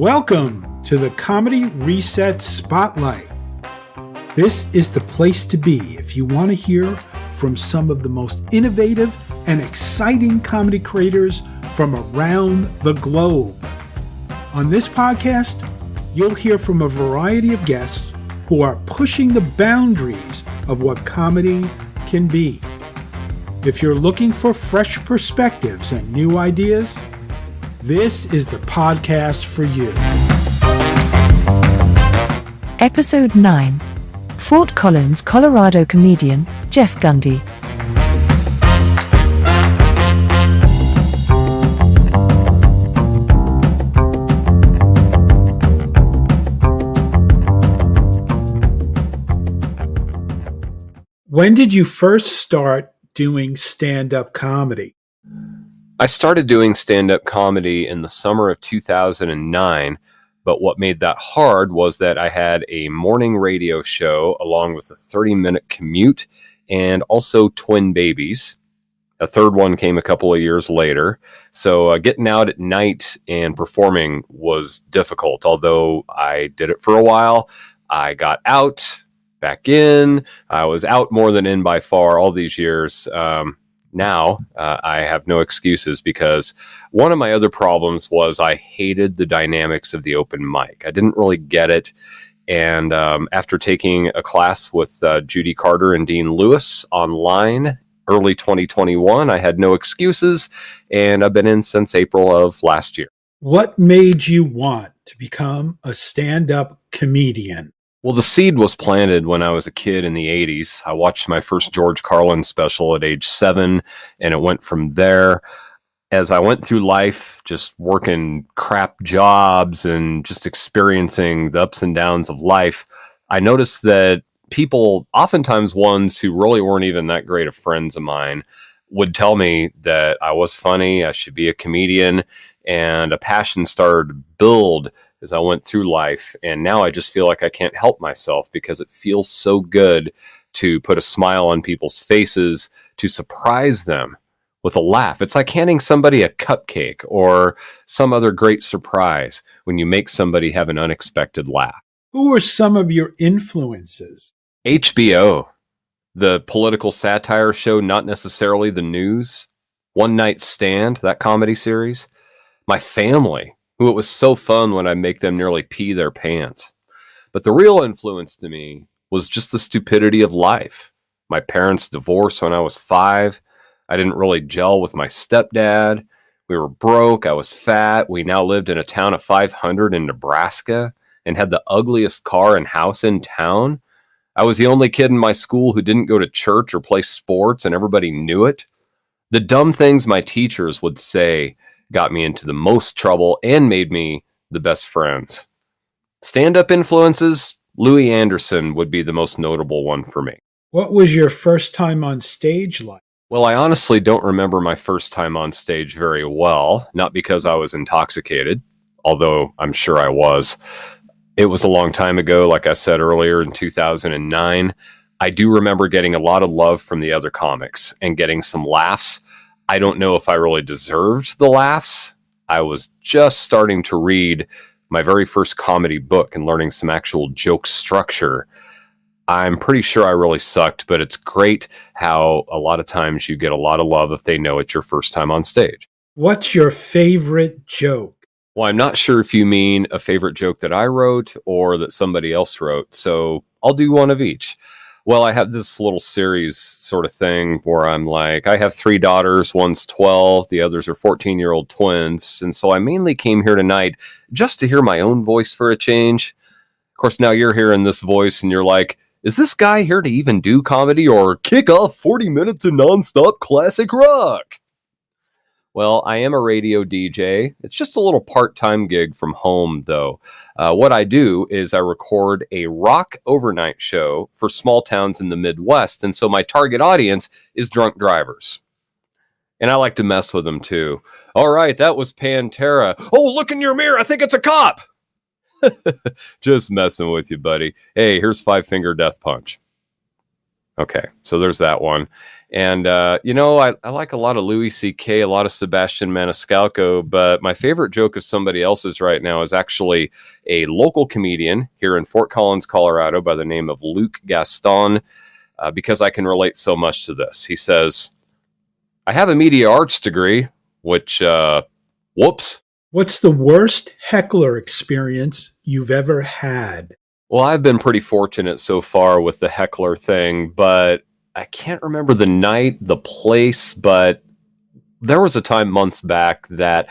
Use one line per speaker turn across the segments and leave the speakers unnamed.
Welcome to the Comedy Reset Spotlight. This is the place to be if you want to hear from some of the most innovative and exciting comedy creators from around the globe. On this podcast, you'll hear from a variety of guests who are pushing the boundaries of what comedy can be. If you're looking for fresh perspectives and new ideas, this is the podcast for you.
Episode 9. Fort Collins, Colorado comedian Geoff Gundy.
When did you first start doing stand-up comedy?
I started doing stand-up comedy in the summer of 2009, but what made that hard was that I had a morning radio show along with a 30-minute commute and also twin babies. A third one came a couple of years later, so getting out at night and performing was difficult. Although I did it for a while, I got out, back in. I was out more than in by far all these years. Now, I have no excuses because one of my other problems was I hated the dynamics of the open mic. I didn't really get it. And after taking a class with Judy Carter and Dean Lewis online early 2021, I had no excuses. And I've been in since April of last year.
What made you want to become a stand-up comedian?
Well, the seed was planted when I was a kid in the 80s. I watched my first George Carlin special at age 7, and it went from there. As I went through life, just working crap jobs and just experiencing the ups and downs of life, I noticed that people, oftentimes ones who really weren't even that great of friends of mine, would tell me that I was funny, I should be a comedian, and a passion started to build as I went through life. And now I just feel like I can't help myself because it feels so good to put a smile on people's faces, to surprise them with a laugh. It's like handing somebody a cupcake or some other great surprise when you make somebody have an unexpected laugh.
Who were some of your influences?
HBO, the political satire show, not necessarily the news. One Night Stand, that comedy series. My family, who it was so fun when I make them nearly pee their pants. But the real influence to me was just the stupidity of life. My parents divorced when I was 5. I didn't really gel with my stepdad. We were broke. I was fat. We now lived in a town of 500 in Nebraska and had the ugliest car and house in town. I was the only kid in my school who didn't go to church or play sports, and everybody knew it. The dumb things my teachers would say got me into the most trouble and made me the best friends. Stand-up influences, Louis Anderson would be the most notable one for me.
What was your first time on stage like?
Well, I honestly don't remember my first time on stage very well, not because I was intoxicated, although I'm sure I was. It was a long time ago, like I said earlier, in 2009. I do remember getting a lot of love from the other comics and getting some laughs. I don't know if I really deserved the laughs. I was just starting to read my very first comedy book and learning some actual joke structure. I'm pretty sure I really sucked, but it's great how a lot of times you get a lot of love if they know it's your first time on stage.
What's your favorite joke?
Well, I'm not sure if you mean a favorite joke that I wrote or that somebody else wrote, so I'll do one of each. Well, I have this little series sort of thing where I'm like, I have 3 daughters, one's 12, the others are 14-year-old twins. And so I mainly came here tonight just to hear my own voice for a change. Of course, now you're hearing this voice and you're like, is this guy here to even do comedy or kick off 40 minutes of nonstop classic rock? Well, I am a radio DJ. It's just a little part-time gig from home, though. What I do is I record a rock overnight show for small towns in the Midwest, and so my target audience is drunk drivers. And I like to mess with them, too. All right, that was Pantera. Oh, look in your mirror. I think it's a cop. Just messing with you, buddy. Hey, here's Five Finger Death Punch. Okay, so there's that one. And, I like a lot of Louis C.K., a lot of Sebastian Maniscalco, but my favorite joke of somebody else's right now is actually a local comedian here in Fort Collins, Colorado, by the name of Luke Gaston, because I can relate so much to this. He says, I have a media arts degree, which, whoops.
What's the worst heckler experience you've ever had?
Well, I've been pretty fortunate so far with the heckler thing, but I can't remember the night, the place, but there was a time months back that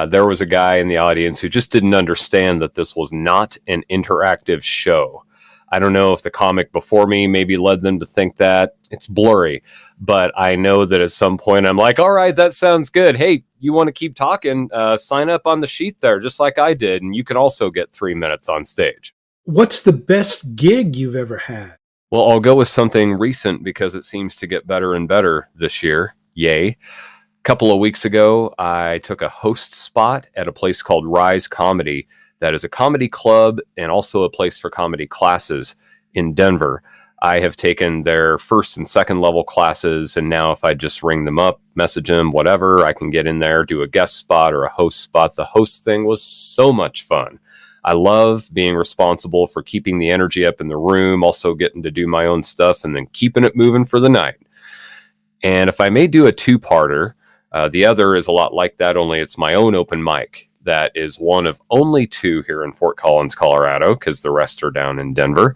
there was a guy in the audience who just didn't understand that this was not an interactive show. I don't know if the comic before me maybe led them to think that. It's blurry, but I know that at some point I'm like, all right, that sounds good. Hey, you want to keep talking? Sign up on the sheet there, just like I did, and you can also get 3 minutes on stage.
What's the best gig you've ever had?
Well, I'll go with something recent because it seems to get better and better this year. Yay. A couple of weeks ago, I took a host spot at a place called Rise Comedy. That is a comedy club and also a place for comedy classes in Denver. I have taken their first and second level classes, and now if I just ring them up, message them, whatever, I can get in there, do a guest spot or a host spot. The host thing was so much fun. I love being responsible for keeping the energy up in the room, also getting to do my own stuff and then keeping it moving for the night. And if I may do a two-parter, the other is a lot like that, only it's my own open mic. That is one of only two here in Fort Collins, Colorado, because the rest are down in Denver.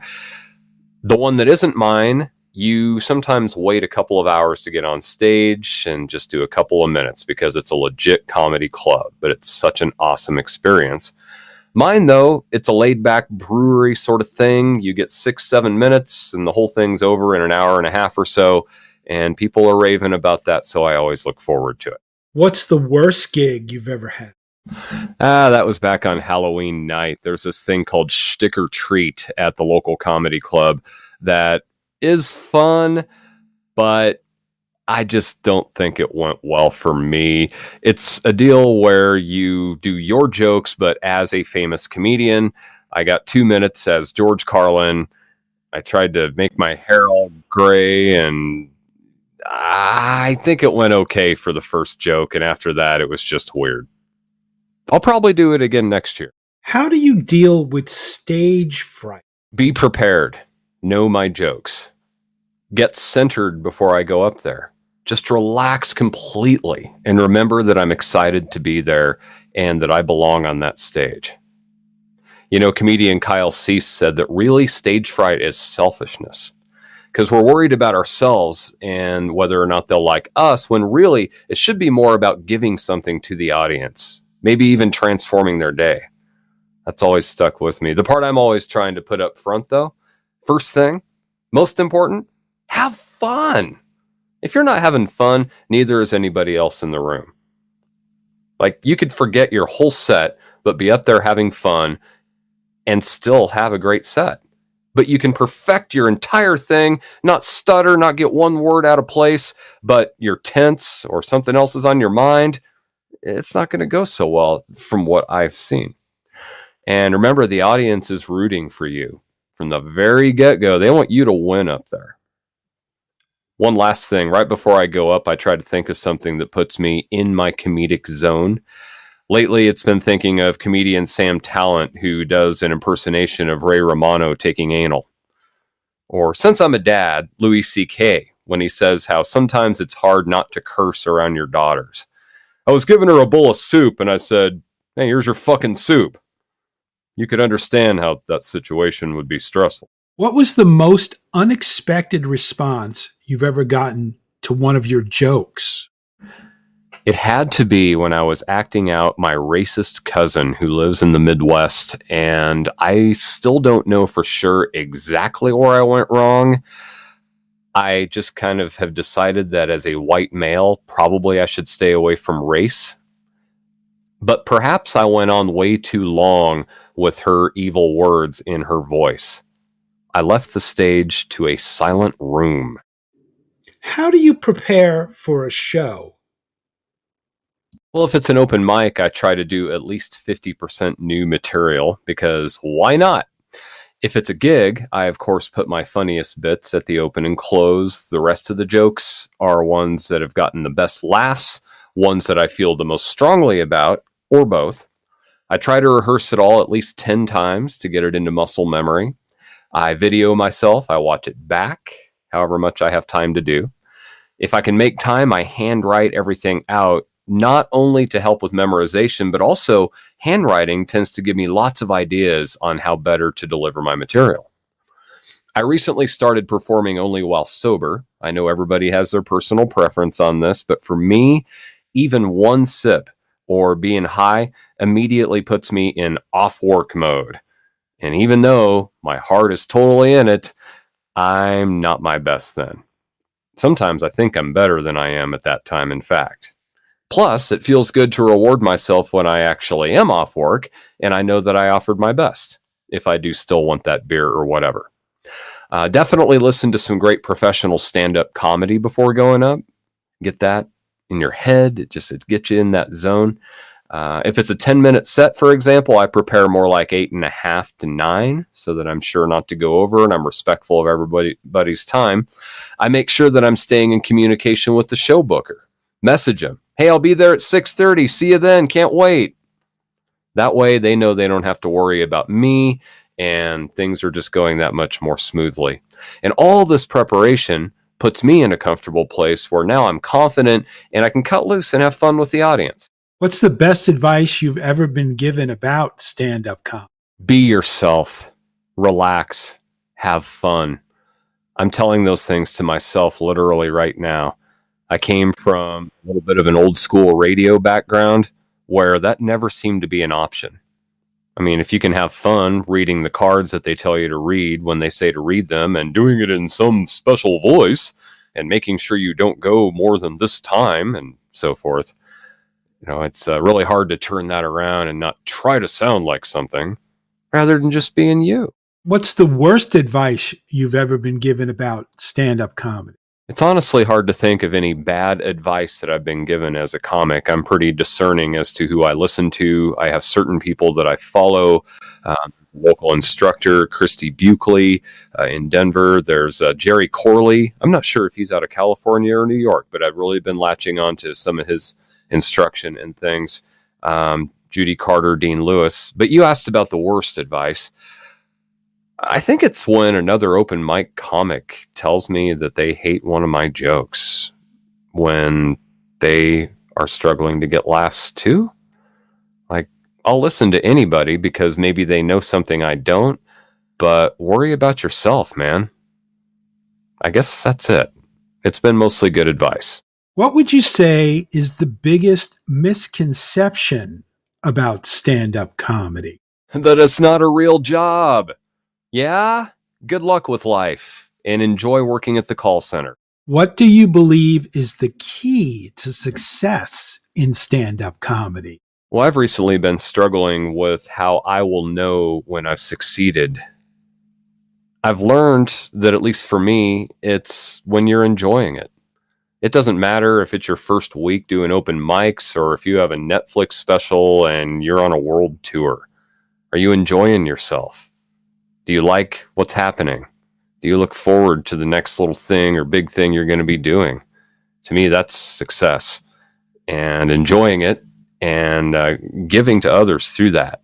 The one that isn't mine, you sometimes wait a couple of hours to get on stage and just do a couple of minutes because it's a legit comedy club, but it's such an awesome experience. Mine, though, it's a laid-back brewery sort of thing. You get 6-7 minutes, and the whole thing's over in an hour and a half or so, and people are raving about that, so I always look forward to it.
What's the worst gig you've ever had?
That was back on Halloween night. There's this thing called Shtick or Treat at the local comedy club that is fun, but I just don't think it went well for me. It's a deal where you do your jokes, but as a famous comedian. I got 2 minutes as George Carlin. I tried to make my hair all gray, and I think it went okay for the first joke, and after that, it was just weird. I'll probably do it again next year.
How do you deal with stage fright?
Be prepared. Know my jokes. Get centered before I go up there. Just relax completely and remember that I'm excited to be there and that I belong on that stage. You know, comedian Kyle Cease said that really stage fright is selfishness because we're worried about ourselves and whether or not they'll like us, when really it should be more about giving something to the audience, maybe even transforming their day. That's always stuck with me. The part I'm always trying to put up front, though, first thing, most important, have fun. If you're not having fun, neither is anybody else in the room. Like, you could forget your whole set, but be up there having fun and still have a great set. But you can perfect your entire thing, not stutter, not get one word out of place, but you're tense or something else is on your mind. It's not going to go so well from what I've seen. And remember, the audience is rooting for you from the very get-go. They want you to win up there. One last thing, right before I go up, I try to think of something that puts me in my comedic zone. Lately, it's been thinking of comedian Sam Talent, who does an impersonation of Ray Romano taking anal. Or, since I'm a dad, Louis C.K., when he says how sometimes it's hard not to curse around your daughters. I was giving her a bowl of soup, and I said, hey, here's your fucking soup. You could understand how that situation would be stressful.
What was the most unexpected response you've ever gotten to one of your jokes?
It had to be when I was acting out my racist cousin who lives in the Midwest, and I still don't know for sure exactly where I went wrong. I just kind of have decided that as a white male, probably I should stay away from race. But perhaps I went on way too long with her evil words in her voice. I left the stage to a silent room.
How do you prepare for a show?
Well, if it's an open mic, I try to do at least 50% new material because why not? If it's a gig, I of course put my funniest bits at the open and close. The rest of the jokes are ones that have gotten the best laughs, ones that I feel the most strongly about, or both. I try to rehearse it all at least 10 times to get it into muscle memory. I video myself, I watch it back, however much I have time to do. If I can make time, I handwrite everything out, not only to help with memorization, but also handwriting tends to give me lots of ideas on how better to deliver my material. I recently started performing only while sober. I know everybody has their personal preference on this, but for me, even one sip or being high immediately puts me in off work mode. And even though my heart is totally in it, I'm not my best then. Sometimes I think I'm better than I am at that time, in fact. Plus, it feels good to reward myself when I actually am off work and I know that I offered my best, if I do still want that beer or whatever. Definitely listen to some great professional stand-up comedy before going up. Get that in your head. It gets you in that zone. If it's a 10-minute set, for example, I prepare more like 8.5 to 9 so that I'm sure not to go over and I'm respectful of everybody's time. I make sure that I'm staying in communication with the show booker. Message them. Hey, I'll be there at 6:30. See you then. Can't wait. That way they know they don't have to worry about me and things are just going that much more smoothly. And all this preparation puts me in a comfortable place where now I'm confident and I can cut loose and have fun with the audience.
What's the best advice you've ever been given about stand-up comedy?
Be yourself. Relax. Have fun. I'm telling those things to myself literally right now. I came from a little bit of an old school radio background where that never seemed to be an option. I mean, if you can have fun reading the cards that they tell you to read when they say to read them and doing it in some special voice and making sure you don't go more than this time and so forth, it's really hard to turn that around and not try to sound like something rather than just being you.
What's the worst advice you've ever been given about stand-up comedy?
It's honestly hard to think of any bad advice that I've been given as a comic. I'm pretty discerning as to who I listen to. I have certain people that I follow. Local instructor, Christy Buckley in Denver. There's Jerry Corley. I'm not sure if he's out of California or New York, but I've really been latching on to some of his instruction and things. Judy Carter, Dean Lewis. But you asked about the worst advice. I think it's when another open mic comic tells me that they hate one of my jokes when they are struggling to get laughs too. Like, I'll listen to anybody because maybe they know something I don't, but worry about yourself, man. I guess that's it. It's been mostly good advice.
What would you say is the biggest misconception about stand-up comedy?
That it's not a real job. Yeah, good luck with life and enjoy working at the call center.
What do you believe is the key to success in stand-up comedy?
Well, I've recently been struggling with how I will know when I've succeeded. I've learned that, at least for me, it's when you're enjoying it. It doesn't matter if it's your first week doing open mics or if you have a Netflix special and you're on a world tour. Are you enjoying yourself? Do you like what's happening? Do you look forward to the next little thing or big thing you're going to be doing? To me, that's success. And enjoying it and giving to others through that.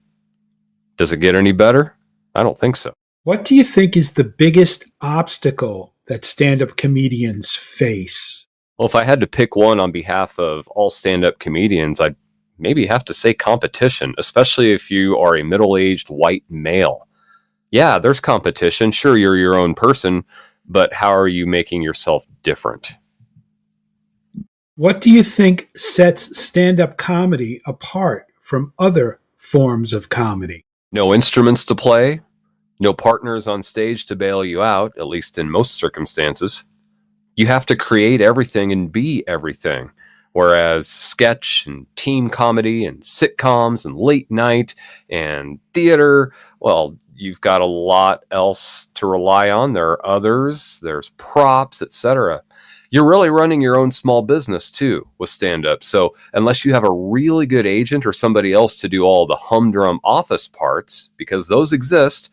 Does it get any better? I don't think so.
What do you think is the biggest obstacle that stand-up comedians face?
Well, if I had to pick one on behalf of all stand-up comedians, I'd maybe have to say competition, especially if you are a middle-aged white male. Yeah, there's competition. Sure, you're your own person, but how are you making yourself different?
What do you think sets stand-up comedy apart from other forms of comedy?
No instruments to play, no partners on stage to bail you out, at least in most circumstances. You have to create everything and be everything. Whereas sketch and team comedy and sitcoms and late night and theater, well, you've got a lot else to rely on. There are others, there's props, etc. You're really running your own small business too with stand-up. So unless you have a really good agent or somebody else to do all the humdrum office parts, because those exist,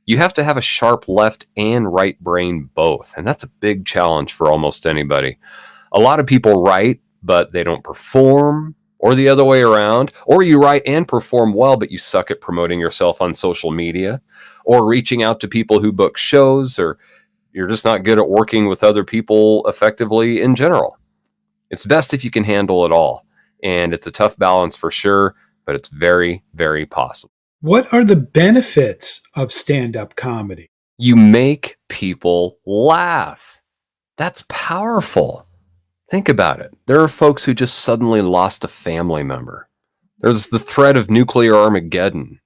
You have to have a sharp left and right brain both, and that's a big challenge for almost anybody. A lot of people write, but they don't perform, or the other way around, or you write and perform well, but you suck at promoting yourself on social media, or reaching out to people who book shows, or you're just not good at working with other people effectively in general. It's best if you can handle it all, and it's a tough balance for sure, but it's very, very possible.
What are the benefits of stand-up comedy?
You make people laugh. That's powerful. Think about it. There are folks who just suddenly lost a family member. There's the threat of nuclear Armageddon.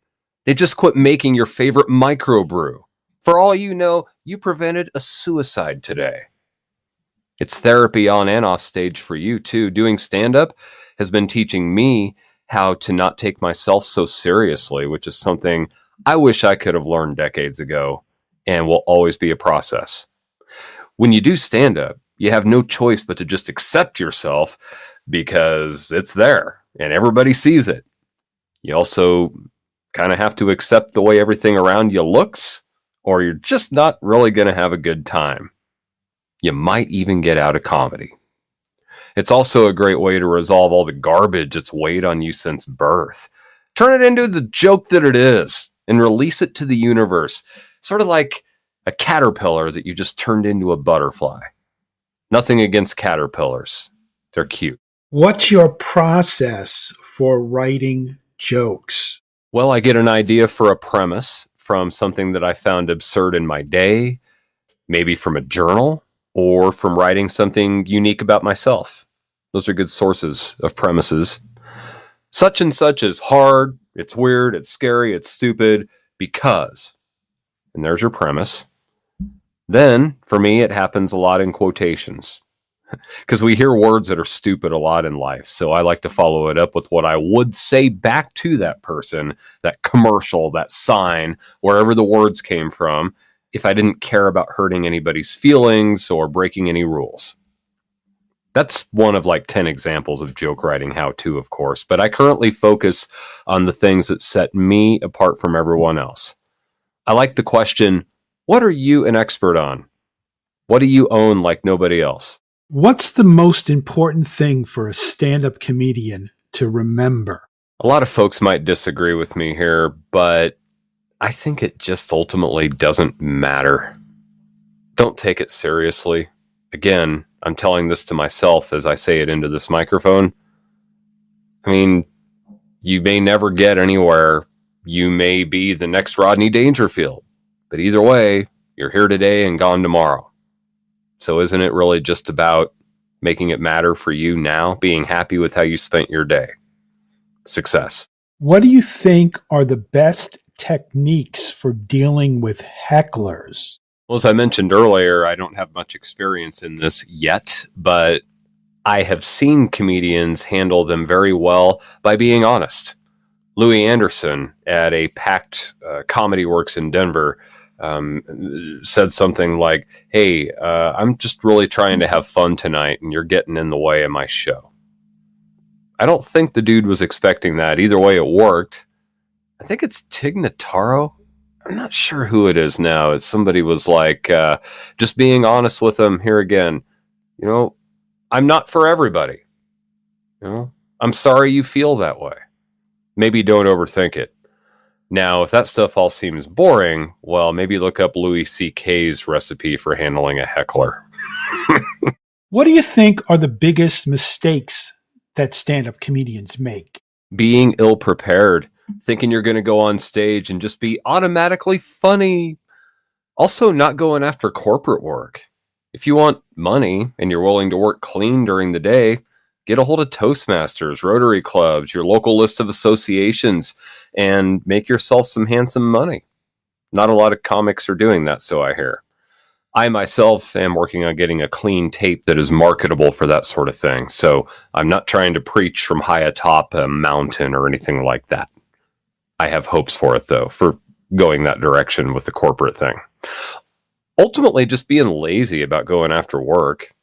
They just quit making your favorite microbrew. For all you know, you prevented a suicide today. It's therapy on and off stage for you too. Doing stand-up has been teaching me how to not take myself so seriously, which is something I wish I could have learned decades ago and will always be a process. When you do stand-up, you have no choice but to just accept yourself because it's there and everybody sees it. You also kind of have to accept the way everything around you looks, or you're just not really going to have a good time. You might even get out of comedy. It's also a great way to resolve all the garbage that's weighed on you since birth. Turn it into the joke that it is and release it to the universe. Sort of like a caterpillar that you just turned into a butterfly. Nothing against caterpillars. They're cute.
What's your process for writing jokes?
Well, I get an idea for a premise from something that I found absurd in my day, maybe from a journal, or from writing something unique about myself. Those are good sources of premises. Such and such is hard, it's weird, it's scary, it's stupid, because. And there's your premise. Then, for me, it happens a lot in quotations. Because we hear words that are stupid a lot in life. So I like to follow it up with what I would say back to that person, that commercial, that sign, wherever the words came from, if I didn't care about hurting anybody's feelings or breaking any rules. That's one of like 10 examples of joke writing how-to, of course, but I currently focus on the things that set me apart from everyone else. I like the question, what are you an expert on? What do you own like nobody else?
What's the most important thing for a stand-up comedian to remember?
A lot of folks might disagree with me here, but I think it just ultimately doesn't matter. Don't take it seriously. Again, I'm telling this to myself as I say it into this microphone. I mean, you may never get anywhere. You may be the next Rodney Dangerfield. But either way, you're here today and gone tomorrow. So isn't it really just about making it matter for you now, being happy with how you spent your day? Success.
What do you think are the best techniques for dealing with hecklers?
Well, as I mentioned earlier, I don't have much experience in this yet, but I have seen comedians handle them very well by being honest. Louis Anderson at a packed Comedy Works in Denver said something like, hey, I'm just really trying to have fun tonight and you're getting in the way of my show. I don't think the dude was expecting that. Either way, it worked. I think it's Tig Notaro. I'm not sure who it is now. It's somebody was like, just being honest with them here again. You know, I'm not for everybody. You know, I'm sorry you feel that way. Maybe don't overthink it. Now, if that stuff all seems boring, well, maybe look up Louis C.K.'s recipe for handling a heckler.
What do you think are the biggest mistakes that stand-up comedians make?
Being ill-prepared, thinking you're going to go on stage and just be automatically funny. Also, not going after corporate work. If you want money and you're willing to work clean during the day, get a hold of Toastmasters, Rotary clubs, your local list of associations, and make yourself some handsome money. Not a lot of comics are doing that, so I hear. I myself am working on getting a clean tape that is marketable for that sort of thing. So I'm not trying to preach from high atop a mountain or anything like that. I have hopes for it, though, for going that direction with the corporate thing. Ultimately, just being lazy about going after work.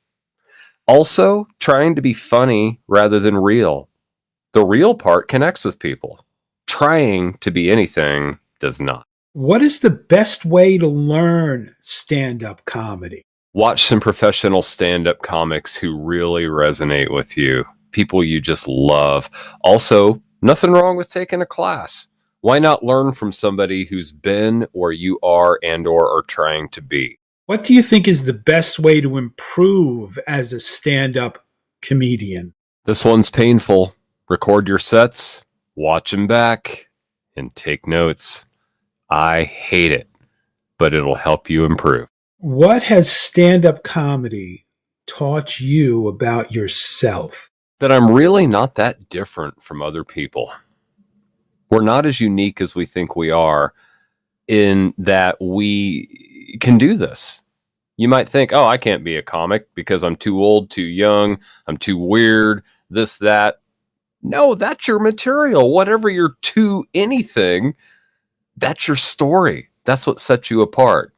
Also, trying to be funny rather than real. The real part connects with people. Trying to be anything does not.
What is the best way to learn stand-up comedy?
Watch some professional stand-up comics who really resonate with you, people you just love. Also, nothing wrong with taking a class. Why not learn from somebody who's been where you are and or are trying to be?
What do you think is the best way to improve as a stand-up comedian?
This one's painful. Record your sets, watch them back, and take notes. I hate it, but it'll help you improve.
What has stand-up comedy taught you about yourself?
That I'm really not that different from other people. We're not as unique as we think we are in that we can do this. You might think, oh, I can't be a comic because I'm too old, too young, I'm too weird, this, that. No, that's your material. Whatever you're to anything, that's your story. That's what sets you apart.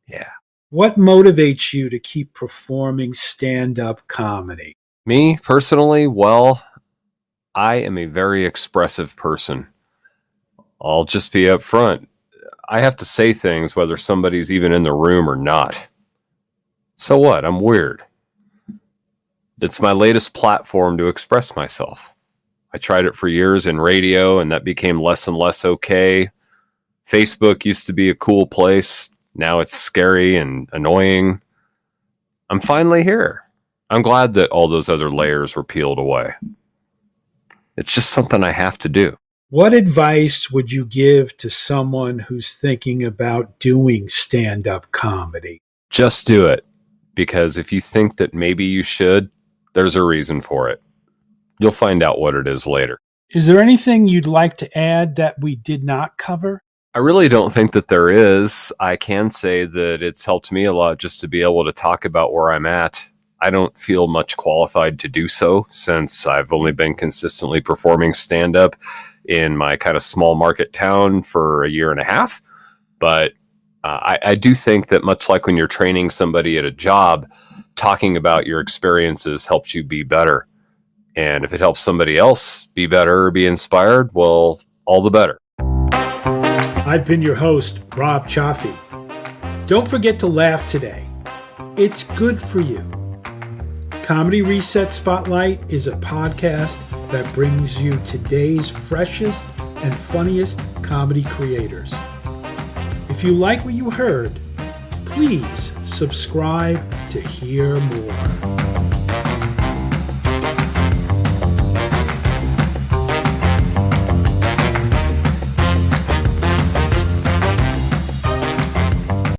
Yeah.
What motivates you to keep performing stand-up comedy?
Me, personally, well, I am a very expressive person. I'll just be up front. I have to say things whether somebody's even in the room or not. So what? I'm weird. It's my latest platform to express myself. I tried it for years in radio, and that became less and less okay. Facebook used to be a cool place. Now it's scary and annoying. I'm finally here. I'm glad that all those other layers were peeled away. It's just something I have to do.
What advice would you give to someone who's thinking about doing stand-up comedy?
Just do it. Because if you think that maybe you should, there's a reason for it. You'll find out what it is later.
Is there anything you'd like to add that we did not cover?
I really don't think that there is. I can say that it's helped me a lot just to be able to talk about where I'm at. I don't feel much qualified to do so since I've only been consistently performing stand-up in my kind of small market town for a year and a half. But I do think that much like when you're training somebody at a job, talking about your experiences helps you be better. And if it helps somebody else be better or be inspired, well, all the better.
I've been your host, Rob Cioffi. Don't forget to laugh today. It's good for you. Comedy Reset Spotlight is a podcast that brings you today's freshest and funniest comedy creators. If you like what you heard, please subscribe to hear more.